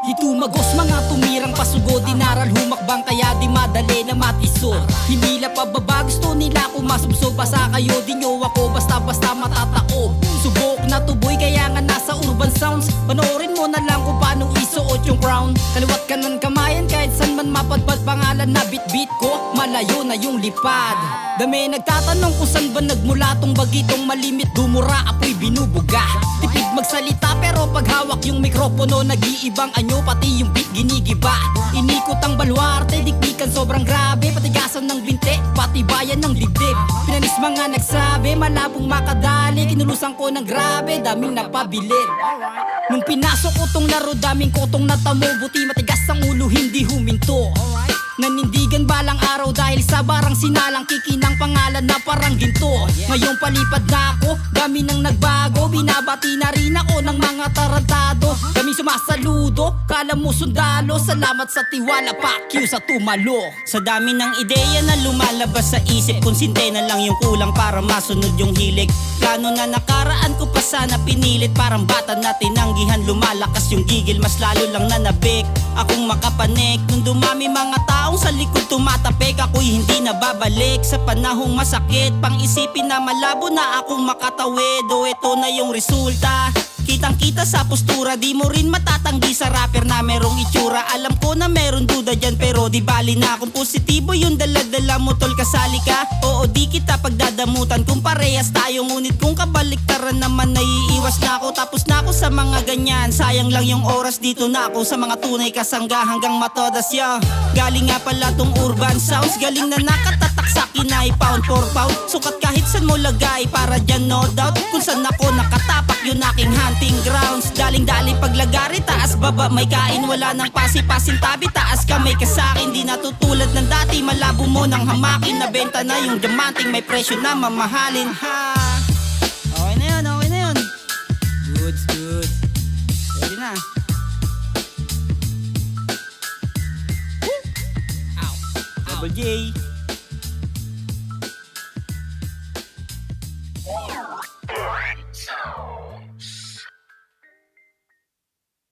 Di tumagos mga tumirang pasugo, dinaral humakbang kaya di madali na matisod. Hindi la pababa, gusto nila kumasubsob. Basta kayo, di nyo ako basta-basta matataob. Subok na tuboy kaya nga nasa urban sounds. Panoorin mo na lang kung paano isuot yung crown. Kaliwat kanan kamayan kahit san man mapadpad. Pangalan na bit-bit ko, malayo na yung lipad. Dami nagtatanong kung saan ba nagmula tong bagitong malimit. Dumura, apoy binubuga. Tipid magsalita pero pag hawak yung mikropono, nag-iibang anyo, pati yung beat ginigiba. Inikot ang baluarte, dikdikan sobrang grabe. Patigasan ng binte, pati bayan ng dibdib. Pinanis mga nagsabi, malabong makadali. Kinulusan ko ng grabe, daming napabilib. Nung pinasok ko tong laro, daming kotong natamo. Buti matigas ang ulo, hindi huminto. Nanindigan balang araw dahil sa barang sinalang kikinang pangalan na parang ginto. Ngayong palipad na ako, dami nang nagbago. Binabati na rin ako ng mga tarantado. Kami sumasaludo, kala mo sundalo. Salamat sa tiwala, fuck you sa tumalo. Sa dami ng ideya na lumalabas sa isip, konsinte na lang yung kulang para masunod yung hilig. Plano na nakaraan ko pa sana pinilit. Parang bata na tinanggihan, lumalakas yung gigil. Mas lalo lang nanabik, akong makapanik. Nung dumami mga taong sa likod tumatapik, ako'y hindi na babalik. Sa panahong masakit, pang isipin na malabo na akong makatawid. O eto na yung resulta, kitang kita sa postura. Di mo rin matatanggi sa rapper na merong itsura. Alam ko na meron duda dyan pero di bali na. Kung positibo yung dala-dala mo tol, kasali ka. Oo, di kita pagdadamutan kung parehas tayo. Ngunit kung kabaliktaran naman, naiiwas na ako. Tapos na ako sa mga ganyan, sayang lang yung oras. Dito na ako sa mga tunay kasangga hanggang matodas ya. Galing nga pala tong urban sounds, galing na nakatatak sa kinay pound for pound. Sukat kahit saan mo lagay, para dyan no doubt. Kung saan ako nakatapak yun aking hunting grounds. Daling-daling paglagari, taas baba may kain. Wala nang pasi-pasin tabi, taas kamay ka sa'kin. Di natutulad ng dati, malabo mo nang hamakin. Nabenta na yung diamanting, may presyo na mamahalin. Ha! Okay na yun, okay na yun. Goods, goods. Pwede na. Double J.